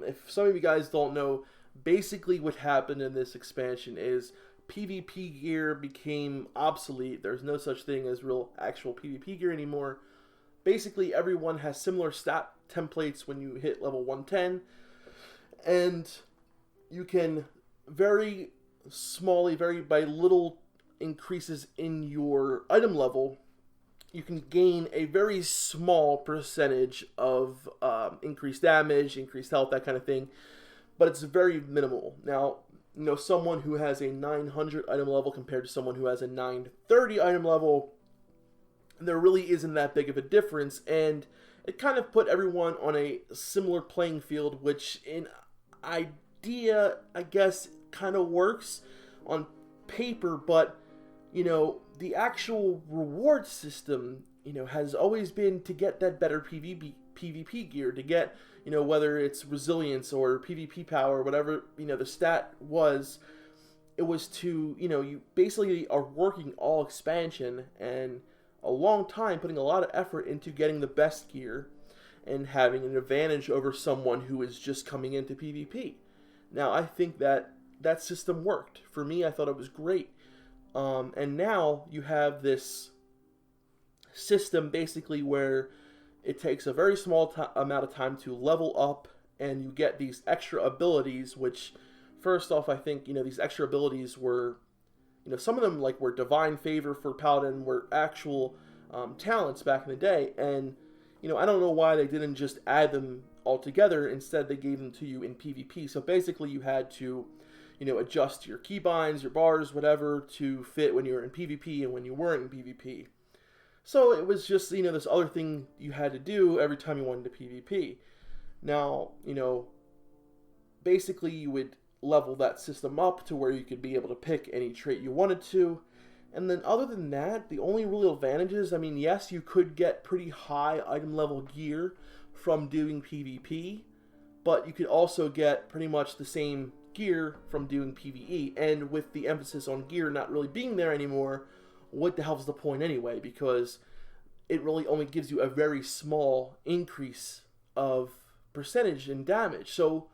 If some of you guys don't know, basically what happened in this expansion is PvP gear became obsolete. There's no such thing as real actual PvP gear anymore. Basically, everyone has similar stat templates when you hit level 110, and you can very by little increases in your item level, you can gain a very small percentage of increased damage, increased health, that kind of thing, but it's very minimal. Now, someone who has a 900 item level compared to someone who has a 930 item level, there really isn't that big of a difference, and it kind of put everyone on a similar playing field, which in idea, I guess, kind of works on paper, but, the actual reward system, has always been to get that better PvP gear, to get, whether it's resilience or PvP power, whatever, the stat was, it was to, you basically are working all expansion and a long time putting a lot of effort into getting the best gear and having an advantage over someone who is just coming into PvP. Now, I think that system worked. For me, I thought it was great. And now you have this system basically where it takes a very small amount of time to level up, and you get these extra abilities, which, first off, I think, these extra abilities were, some of them, like, were Divine Favor for Paladin, were actual talents back in the day, and, I don't know why they didn't just add them all together. Instead, they gave them to you in PvP. So basically, you had to, adjust your keybinds, your bars, whatever, to fit when you were in PvP and when you weren't in PvP. So it was just, this other thing you had to do every time you wanted to PvP. Now, basically you would level that system up to where you could be able to pick any trait you wanted to. And then other than that, the only real advantages, yes, you could get pretty high item level gear from doing PvP, but you could also get pretty much the same gear from doing PvE. And with the emphasis on gear not really being there anymore, what the hell's the point anyway? Because it really only gives you a very small increase of percentage in damage. So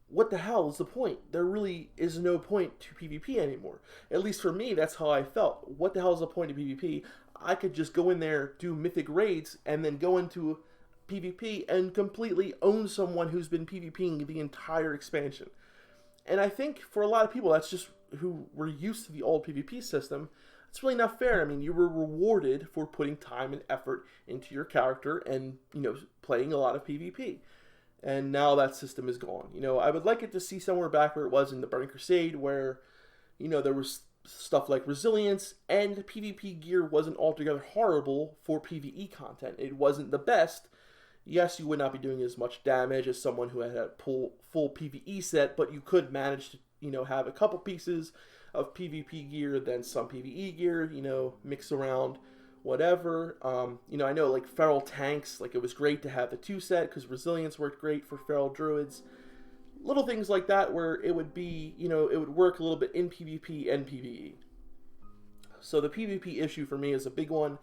what the hell is the point? There really is no point to PvP anymore. At least for me, that's how I felt. What the hell is the point of PvP? I could just go in there, do mythic raids, and then go into PvP and completely own someone who's been PvPing the entire expansion. And I think for a lot of people, that's just who were used to the old PvP system. It's really not fair. You were rewarded for putting time and effort into your character and, playing a lot of PvP. And now that system is gone. I would like it to see somewhere back where it was in the Burning Crusade, where, there was stuff like resilience, and PvP gear wasn't altogether horrible for PvE content. It wasn't the best. Yes, you would not be doing as much damage as someone who had a full PvE set, but you could manage to, have a couple pieces of PvP gear, then some PvE gear, mix around, whatever. I know, like, feral tanks, like, it was great to have the 2 set, because resilience worked great for feral druids. Little things like that where it would be, it would work a little bit in PvP and PvE. So the PvP issue for me is a big one,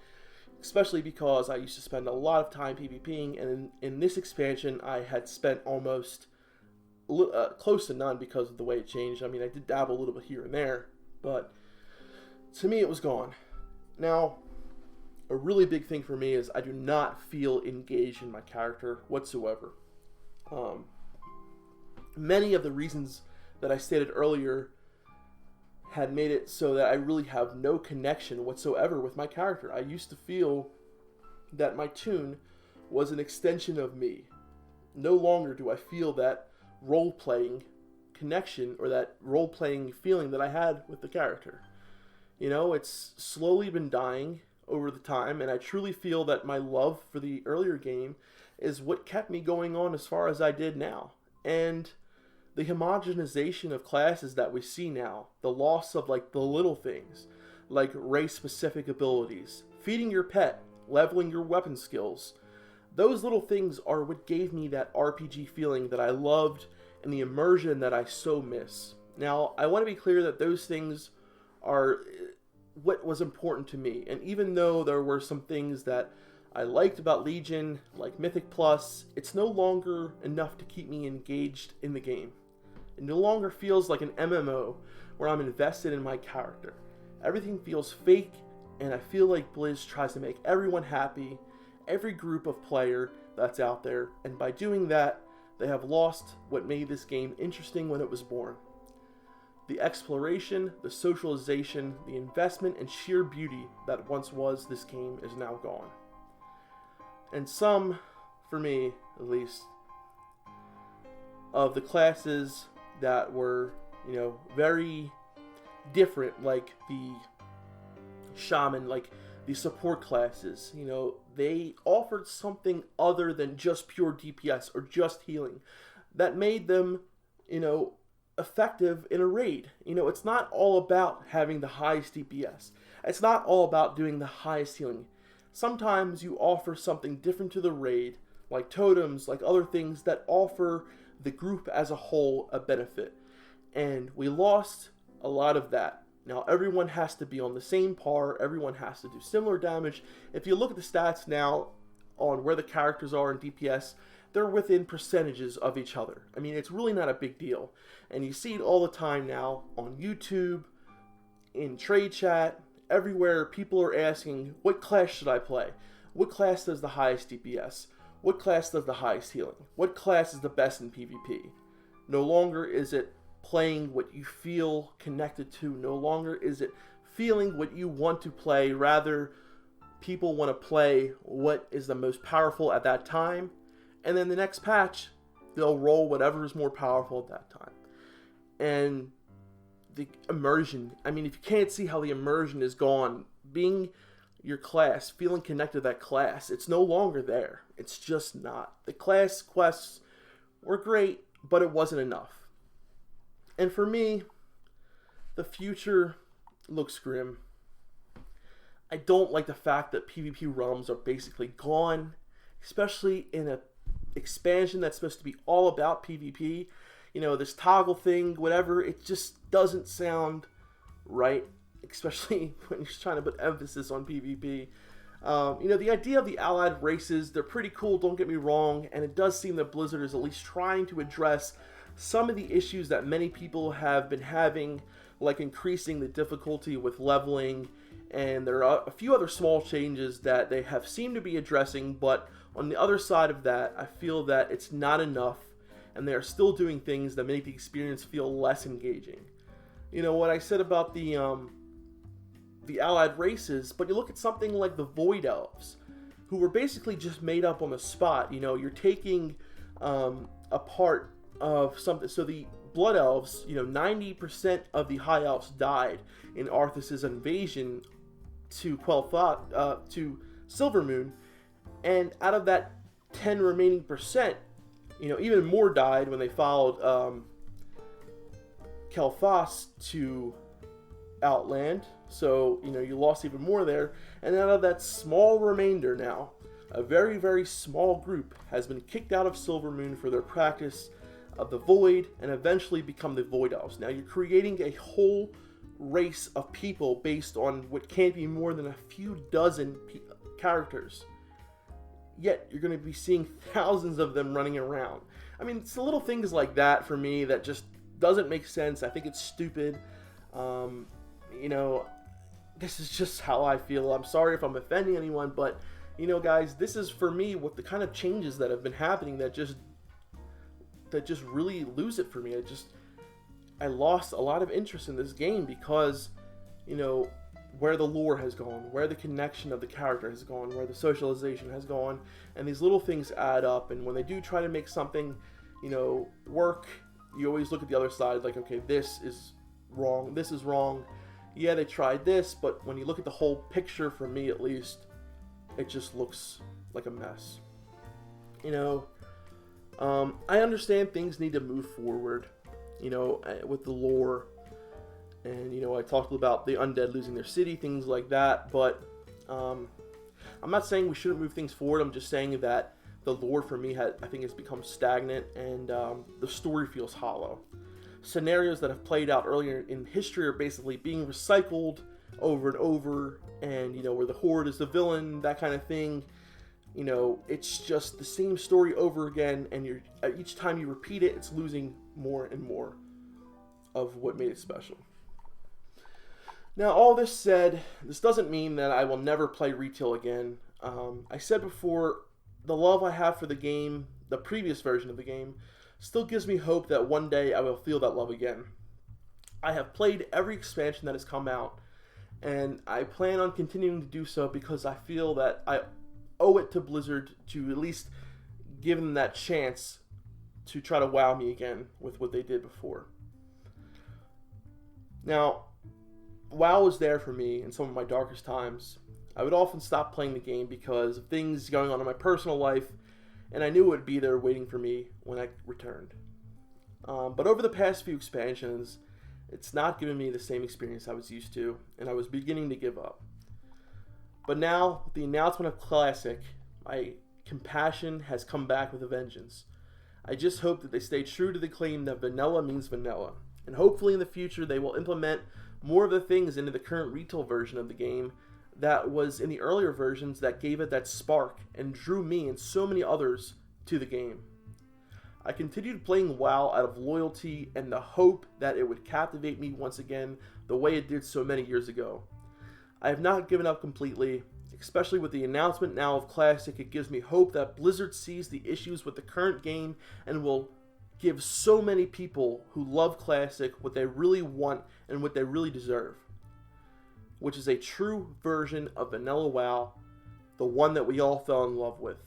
especially because I used to spend a lot of time PvPing, and in this expansion, I had spent almost close to none because of the way it changed. I did dabble a little bit here and there, but to me, it was gone. Now, a really big thing for me is I do not feel engaged in my character whatsoever. Many of the reasons that I stated earlier had made it so that I really have no connection whatsoever with my character. I used to feel that my toon was an extension of me. No longer do I feel that role-playing connection or that role-playing feeling that I had with the character. It's slowly been dying over the time, and I truly feel that my love for the earlier game is what kept me going on as far as I did now. And the homogenization of classes that we see now, the loss of, like, the little things, like race-specific abilities, feeding your pet, leveling your weapon skills, those little things are what gave me that RPG feeling that I loved and the immersion that I so miss. Now, I want to be clear that those things are what was important to me. And even though there were some things that I liked about Legion, like Mythic Plus, it's no longer enough to keep me engaged in the game. It no longer feels like an MMO where I'm invested in my character. Everything feels fake, and I feel like Blizz tries to make everyone happy, every group of player that's out there, and by doing that, they have lost what made this game interesting when it was born. The exploration, the socialization, the investment, and sheer beauty that once was this game is now gone. And some, for me at least, of the classes that were, very different, like the shaman, like the support classes, they offered something other than just pure DPS or just healing that made them, effective in a raid. It's not all about having the highest DPS. It's not all about doing the highest healing. Sometimes you offer something different to the raid, like totems, like other things that offer the group as a whole a benefit. And we lost a lot of that. Now everyone has to be on the same par, everyone has to do similar damage. If you look at the stats now on where the characters are in DPS, they're within percentages of each other. I mean, it's really not a big deal. And you see it all the time now on YouTube, in trade chat, everywhere. People are asking, what class should I play? What class does the highest DPS? What class does the highest healing? What class is the best in PvP? No longer is it playing what you feel connected to. No longer is it feeling what you want to play. Rather, people want to play what is the most powerful at that time. And then the next patch, they'll roll whatever is more powerful at that time. And the immersion, I mean, if you can't see how the immersion is gone, being your class, feeling connected to that class, it's no longer there. It's just not. The class quests were great, but it wasn't enough. And for me, the future looks grim. I don't like the fact that PvP realms are basically gone, especially in a expansion that's supposed to be all about PvP. This toggle thing, whatever, it just doesn't sound right, especially when you're trying to put emphasis on PvP. The idea of the allied races, they're pretty cool, don't get me wrong, and it does seem that Blizzard is at least trying to address some of the issues that many people have been having, like increasing the difficulty with leveling, and there are a few other small changes that they have seemed to be addressing, but on the other side of that, I feel that it's not enough, and they are still doing things that make the experience feel less engaging. What I said about the allied races, but you look at something like the Void Elves, who were basically just made up on the spot. You're taking a part of something. So the Blood Elves, 90% of the High Elves died in Arthas' invasion to to Silvermoon, and out of that 10 remaining percent, even more died when they followed Kel'Thas to Outland. So, you lost even more there. And out of that small remainder now, a very, very small group has been kicked out of Silvermoon for their practice of the Void and eventually become the Void Elves. Now you're creating a whole race of people based on what can't be more than a few dozen characters. Yet you're going to be seeing thousands of them running around. I mean, it's the little things like that for me that just doesn't make sense. I think it's stupid. This is just how I feel. I'm sorry if I'm offending anyone, but guys, this is for me what the kind of changes that have been happening that just really lose it for me. I lost a lot of interest in this game because where the lore has gone, where the connection of the character has gone, where the socialization has gone, and these little things add up. And when they do try to make something work, you always look at the other side like, okay, this is wrong, this is wrong. Yeah, they tried this, but when you look at the whole picture, for me at least, it just looks like a mess. I understand things need to move forward, with the lore, and I talked about the undead losing their city, things like that, but I'm not saying we shouldn't move things forward. I'm just saying that the lore for me I think has become stagnant, and the story feels hollow. Scenarios that have played out earlier in history are basically being recycled over and over, and where the Horde is the villain, that kind of thing. It's just the same story over again, and each time you repeat it, it's losing more and more of what made it special. Now, all this said, this doesn't mean that I will never play retail again. I said before, the love I have for the game, the previous version of the game, still gives me hope that one day I will feel that love again. I have played every expansion that has come out, and I plan on continuing to do so because I feel that I owe it to Blizzard to at least give them that chance to try to wow me again with what they did before. Now, WoW was there for me in some of my darkest times. I would often stop playing the game because of things going on in my personal life, and I knew it would be there waiting for me when I returned. But over the past few expansions, it's not giving me the same experience I was used to, and I was beginning to give up. But now, with the announcement of Classic, my compassion has come back with a vengeance. I just hope that they stay true to the claim that vanilla means vanilla, and hopefully in the future they will implement more of the things into the current retail version of the game that was in the earlier versions that gave it that spark and drew me and so many others to the game. I continued playing WoW out of loyalty and the hope that it would captivate me once again the way it did so many years ago. I have not given up completely, especially with the announcement now of Classic. It gives me hope that Blizzard sees the issues with the current game and will give so many people who love Classic what they really want and what they really deserve, which is a true version of vanilla WoW, the one that we all fell in love with.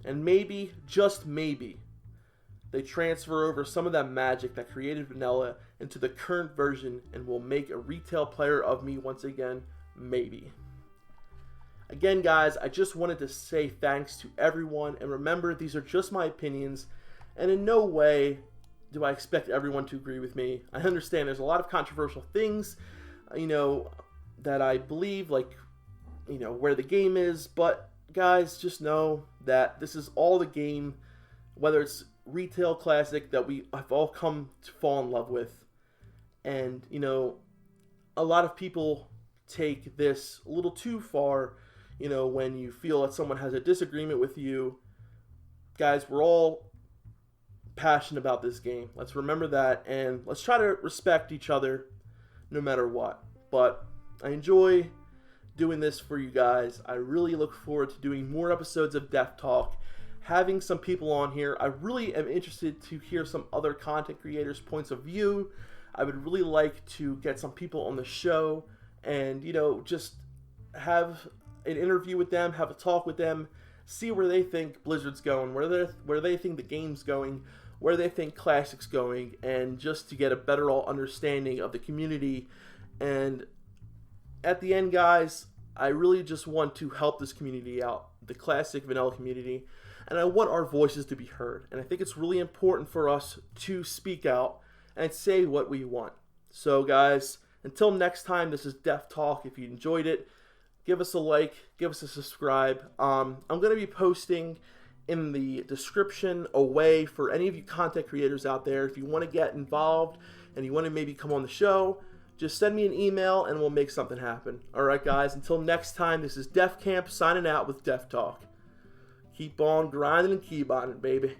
And maybe, just maybe, they transfer over some of that magic that created vanilla into the current version and will make a retail player of me once again, maybe. Again, guys, I just wanted to say thanks to everyone, and remember, these are just my opinions, and in no way do I expect everyone to agree with me. I understand there's a lot of controversial things, that I believe, like, where the game is, but guys, just know that this is all the game, whether it's retail, Classic, that we have all come to fall in love with. And a lot of people take this a little too far, when you feel that someone has a disagreement with you. Guys, we're all passionate about this game. Let's remember that, and let's try to respect each other no matter what. But I enjoy doing this for you guys. I really look forward to doing more episodes of DefTalk, having some people on here. I really am interested to hear some other content creators' points of view. I would really like to get some people on the show and, just have an interview with them, have a talk with them, see where they think Blizzard's going, where they think the game's going, where they think Classic's going, and just to get a better understanding of the community. And at the end, guys, I really just want to help this community out, the Classic vanilla community, and I want our voices to be heard. And I think it's really important for us to speak out and say what we want. So, guys, until next time, this is DefTalk. If you enjoyed it, give us a like, give us a subscribe. I'm going to be posting in the description a way for any of you content creators out there, if you want to get involved and you want to maybe come on the show, just send me an email and we'll make something happen. Alright, guys, until next time, this is Defcamp signing out with DefTalk. Keep on grinding and keep on it, baby.